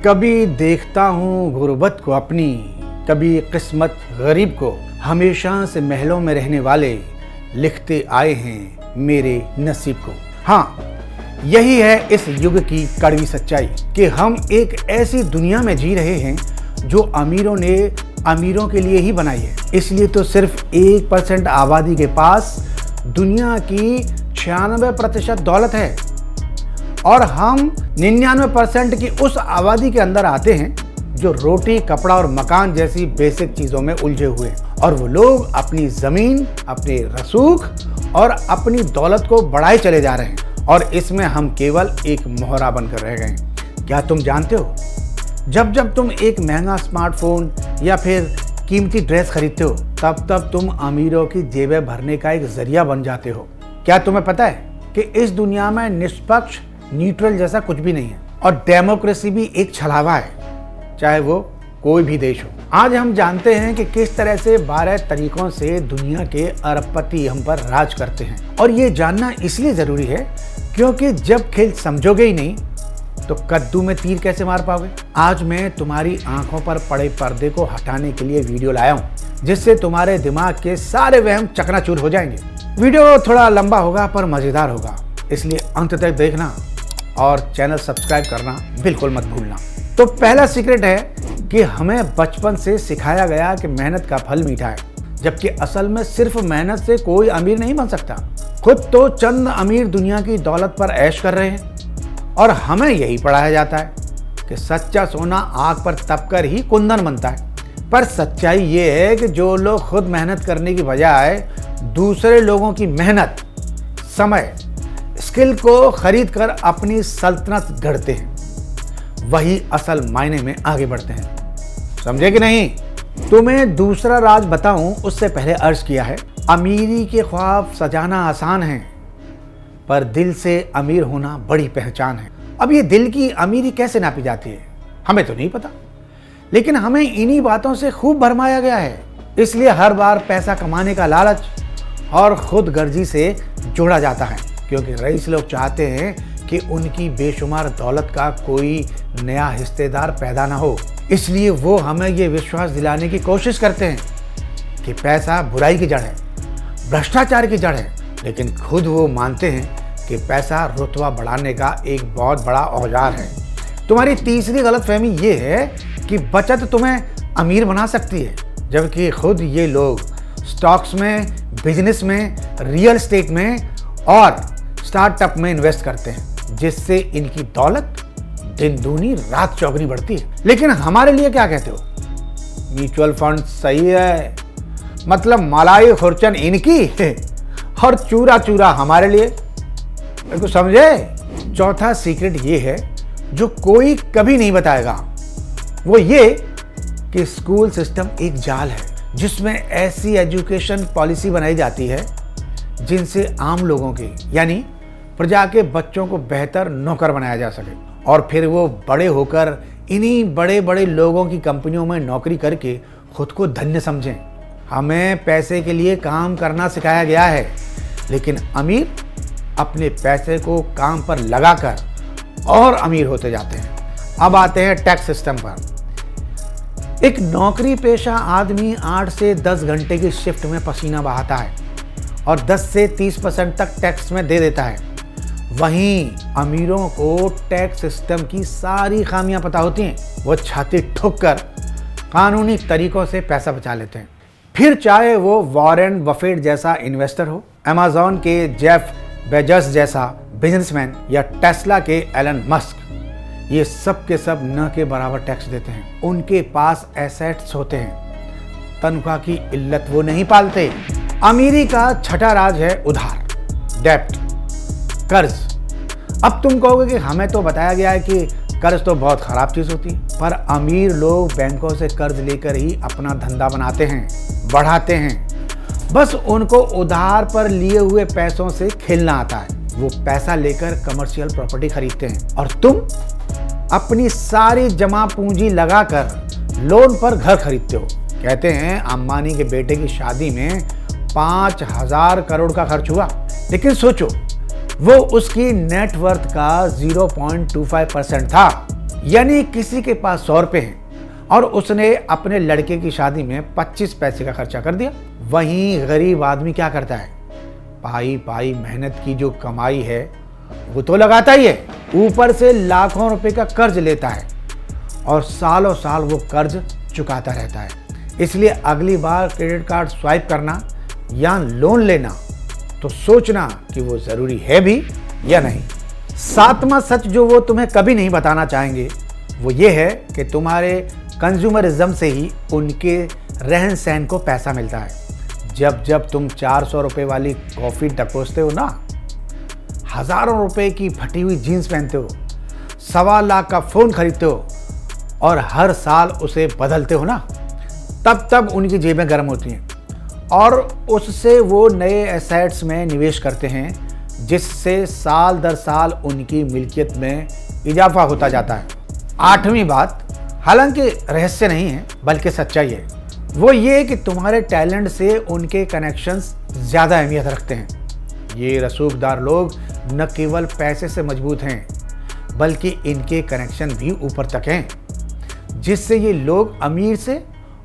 कभी देखता हूँ गुर्बत को अपनी, कभी किस्मत गरीब को। हमेशा से महलों में रहने वाले लिखते आए हैं मेरे नसीब को। हाँ, यही है इस युग की कड़वी सच्चाई कि हम एक ऐसी दुनिया में जी रहे हैं जो अमीरों ने अमीरों के लिए ही बनाई है। इसलिए तो सिर्फ 1% आबादी के पास दुनिया की 96% दौलत है और हम 99% की उस आबादी के अंदर आते हैं जो रोटी, कपड़ा और मकान जैसी बेसिक चीज़ों में उलझे हुए हैं। और वो लोग अपनी ज़मीन, अपने रसूख और अपनी दौलत को बढ़ाए चले जा रहे हैं और इसमें हम केवल एक मोहरा बनकर रह गए हैं। क्या तुम जानते हो, जब जब तुम एक महंगा स्मार्टफोन या फिर कीमती ड्रेस खरीदते हो तब तुम अमीरों की जेबें भरने का एक जरिया बन जाते हो। क्या तुम्हें पता है कि इस दुनिया में निष्पक्ष, न्यूट्रल जैसा कुछ भी नहीं है और डेमोक्रेसी भी एक छलावा है, चाहे वो कोई भी देश हो। आज हम जानते हैं कि किस तरह से 12 तरीकों से दुनिया के अरबपति हम पर राज करते हैं और ये जानना इसलिए जरूरी है क्योंकि जब खेल समझोगे ही नहीं तो कद्दू में तीर कैसे मार पाओगे। आज मैं तुम्हारी आंखों पर पड़े पर्दे को हटाने के लिए वीडियो लाया हूँ जिससे तुम्हारे दिमाग के सारे वहम चकनाचूर हो जाएंगे। वीडियो थोड़ा लंबा होगा पर मजेदार होगा, इसलिए अंत तक देखना और चैनल सब्सक्राइब करना बिल्कुल मत भूलना। तो पहला सीक्रेट है कि हमें बचपन से सिखाया गया कि मेहनत का फल मीठा है, जबकि असल में सिर्फ मेहनत से कोई अमीर नहीं बन सकता। खुद तो चंद अमीर दुनिया की दौलत पर ऐश कर रहे हैं और हमें यही पढ़ाया जाता है कि सच्चा सोना आग पर तपकर ही कुंदन बनता है। पर सच्चाई ये है कि जो लोग खुद मेहनत करने की बजाय दूसरे लोगों की मेहनत, समय, स्किल को खरीद कर अपनी सल्तनत गढ़ते हैं, वही असल मायने में आगे बढ़ते हैं। समझे कि नहीं? तुम्हें दूसरा राज बताऊं उससे पहले अर्ज किया है, अमीरी के ख्वाब सजाना आसान है पर दिल से अमीर होना बड़ी पहचान है। अब ये दिल की अमीरी कैसे नापी जाती है हमें तो नहीं पता, लेकिन हमें इन्हीं बातों से खूब भरमाया गया है। इसलिए हर बार पैसा कमाने का लालच और खुद गर्जी से जोड़ा जाता है क्योंकि रईस लोग चाहते हैं कि उनकी बेशुमार दौलत का कोई नया हिस्सेदार पैदा ना हो। इसलिए वो हमें ये विश्वास दिलाने की कोशिश करते हैं कि पैसा बुराई की जड़ है, भ्रष्टाचार की जड़ है, लेकिन खुद वो मानते हैं कि पैसा रुतबा बढ़ाने का एक बहुत बड़ा औजार है। तुम्हारी तीसरी गलतफहमी ये है कि बचत तुम्हें अमीर बना सकती है, जबकि खुद ये लोग स्टॉक्स में, बिजनेस में, रियल एस्टेट में और स्टार्टअप में इन्वेस्ट करते हैं जिससे इनकी दौलत दिन दूनी रात चौगनी बढ़ती है। लेकिन हमारे लिए क्या कहते हो? म्यूचुअल फंड सही है, मतलब मलाई खुरचन इनकी और चूरा चूरा हमारे लिए। तो समझे? चौथा सीक्रेट ये है जो कोई कभी नहीं बताएगा, वो ये कि स्कूल सिस्टम एक जाल है जिसमें ऐसी एजुकेशन पॉलिसी बनाई जाती है जिनसे आम लोगों के यानी प्रजा के बच्चों को बेहतर नौकर बनाया जा सके और फिर वो बड़े होकर इन्हीं बड़े बड़े लोगों की कंपनियों में नौकरी करके खुद को धन्य समझें। हमें पैसे के लिए काम करना सिखाया गया है, लेकिन अमीर अपने पैसे को काम पर लगाकर और अमीर होते जाते हैं। अब आते हैं टैक्स सिस्टम पर। एक नौकरी पेशा आदमी 8 से 10 घंटे की शिफ्ट में पसीना बहाता है और 10 से 30% तक टैक्स में दे देता है। वहीं अमीरों को टैक्स सिस्टम की सारी खामियां पता होती हैं, वो छाती ठोक कर कानूनी तरीकों से पैसा बचा लेते हैं। फिर चाहे वो वॉरेन बफेट जैसा इन्वेस्टर हो, अमेज़न के जेफ बेजोस जैसा बिजनेसमैन या टेस्ला के एलन मस्क, ये सब के सब न के बराबर टैक्स देते हैं। उनके पास एसेट्स होते हैं, तनख्वाह की इल्लत वो नहीं पालते। अमीरी का छठा राज है उधार, डेब्ट, कर्ज। अब तुम कहोगे कि हमें तो बताया गया है कि कर्ज तो बहुत खराब चीज होती है, पर अमीर लोग बैंकों से कर्ज लेकर ही अपना धंधा बनाते हैं, बढ़ाते हैं। बस उनको उधार पर लिए हुए पैसों से खेलना आता है। वो पैसा लेकर कमर्शियल प्रॉपर्टी खरीदते हैं और तुम अपनी सारी जमा पूंजी लगाकर लोन पर घर खरीदते हो। कहते हैं अंबानी के बेटे की शादी में 5,000 करोड़ का खर्च हुआ, लेकिन सोचो वो उसकी नेटवर्थ का 0.25% था। यानी किसी के पास 100 रुपए हैं और उसने अपने लड़के की शादी में 25 पैसे का खर्चा कर दिया। वहीं गरीब आदमी क्या करता है, पाई पाई मेहनत की जो कमाई है वो तो लगाता ही है, ऊपर से लाखों रुपए का कर्ज लेता है और सालों साल वो कर्ज चुकाता रहता है। इसलिए अगली बार क्रेडिट कार्ड स्वाइप करना या लोन लेना तो सोचना कि वो ज़रूरी है भी या नहीं। 7वां सच जो वो तुम्हें कभी नहीं बताना चाहेंगे वो ये है कि तुम्हारे कंज्यूमरिज्म से ही उनके रहन सहन को पैसा मिलता है। जब जब तुम 400 रुपये वाली कॉफ़ी टपोसते हो ना, हज़ारों रुपए की फटी हुई जीन्स पहनते हो, 1.25 लाख का फ़ोन खरीदते हो और हर साल उसे बदलते हो ना, तब उनकी जेबें गर्म होती हैं और उससे वो नए एसेट्स में निवेश करते हैं, जिससे साल दर साल उनकी मिल्कियत में इजाफा होता जाता है। 8वीं बात, हालांकि रहस्य नहीं है बल्कि सच्चाई है, वो ये कि तुम्हारे टैलेंट से उनके कनेक्शंस ज़्यादा अहमियत रखते हैं। ये रसूखदार लोग न केवल पैसे से मजबूत हैं बल्कि इनके कनेक्शन भी ऊपर तक हैं, जिससे ये लोग अमीर से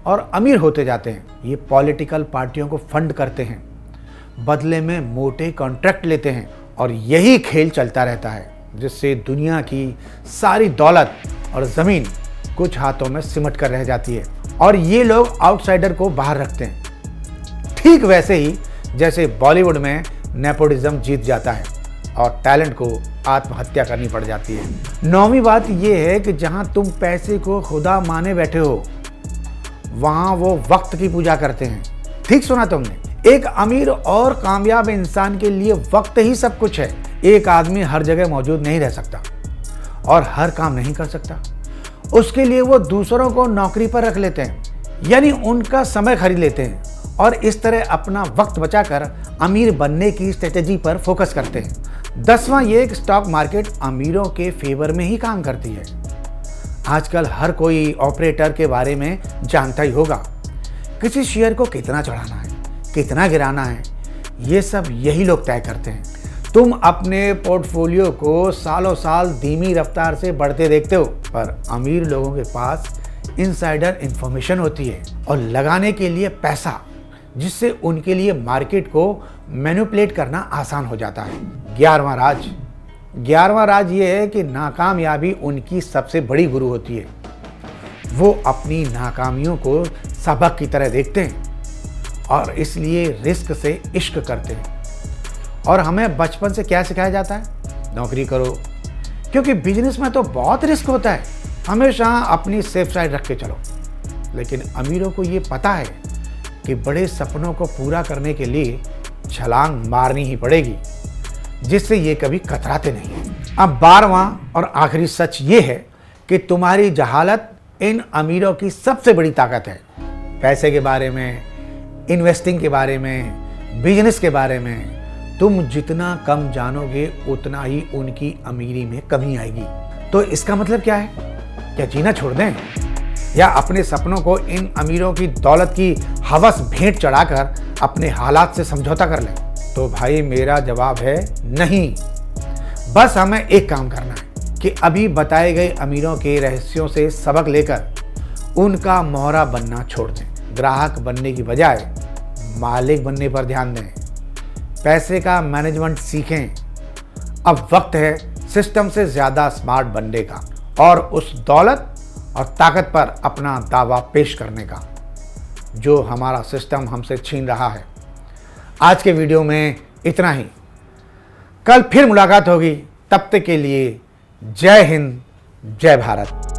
और अमीर होते जाते हैं। ये पॉलिटिकल पार्टियों को फंड करते हैं, बदले में मोटे कॉन्ट्रैक्ट लेते हैं और यही खेल चलता रहता है, जिससे दुनिया की सारी दौलत और ज़मीन कुछ हाथों में सिमट कर रह जाती है और ये लोग आउटसाइडर को बाहर रखते हैं। ठीक वैसे ही जैसे बॉलीवुड में नेपोटिज्म जीत जाता है और टैलेंट को आत्महत्या करनी पड़ जाती है। 9वीं बात यह है कि जहां तुम पैसे को खुदा माने बैठे हो, वहां वो वक्त की पूजा करते हैं। ठीक सुना तुमने, एक अमीर और कामयाब इंसान के लिए वक्त ही सब कुछ है। एक आदमी हर जगह मौजूद नहीं रह सकता और हर काम नहीं कर सकता, उसके लिए वो दूसरों को नौकरी पर रख लेते हैं, यानी उनका समय खरीद लेते हैं और इस तरह अपना वक्त बचाकर अमीर बनने की स्ट्रेटेजी पर फोकस करते हैं। 10वां ये कि स्टॉक मार्केट अमीरों के फेवर में ही काम करती है। आजकल हर कोई ऑपरेटर के बारे में जानता ही होगा, किसी शेयर को कितना चढ़ाना है, कितना गिराना है, ये सब यही लोग तय करते हैं। तुम अपने पोर्टफोलियो को सालों साल धीमी रफ्तार से बढ़ते देखते हो, पर अमीर लोगों के पास इनसाइडर इंफॉर्मेशन होती है और लगाने के लिए पैसा, जिससे उनके लिए मार्केट को मैनिपुलेट करना आसान हो जाता है। 11वां राज ये है कि नाकामयाबी उनकी सबसे बड़ी गुरु होती है। वो अपनी नाकामियों को सबक की तरह देखते हैं और इसलिए रिस्क से इश्क करते हैं। और हमें बचपन से क्या सिखाया जाता है, नौकरी करो, क्योंकि बिजनेस में तो बहुत रिस्क होता है, हमेशा अपनी सेफ साइड रख के चलो। लेकिन अमीरों को ये पता है कि बड़े सपनों को पूरा करने के लिए छलांग मारनी ही पड़ेगी, जिससे ये कभी कतराते नहीं। अब 12वां और आखिरी सच ये है कि तुम्हारी जहालत इन अमीरों की सबसे बड़ी ताकत है। पैसे के बारे में, इन्वेस्टिंग के बारे में, बिजनेस के बारे में तुम जितना कम जानोगे उतना ही उनकी अमीरी में कमी आएगी। तो इसका मतलब क्या है? क्या जीना छोड़ दें या अपने सपनों को इन अमीरों की दौलत की हवस भेंट चढ़ाकर अपने हालात से समझौता कर लें? तो भाई मेरा जवाब है नहीं। बस हमें एक काम करना है कि अभी बताए गए अमीरों के रहस्यों से सबक लेकर उनका मोहरा बनना छोड़ दें। ग्राहक बनने की बजाय मालिक बनने पर ध्यान दें। पैसे का मैनेजमेंट सीखें। अब वक्त है सिस्टम से ज़्यादा स्मार्ट बनने का और उस दौलत और ताकत पर अपना दावा पेश करने का जो हमारा सिस्टम हमसे छीन रहा है। आज के वीडियो में इतना ही। कल फिर मुलाकात होगी, तब तक के लिए जय हिंद, जय भारत।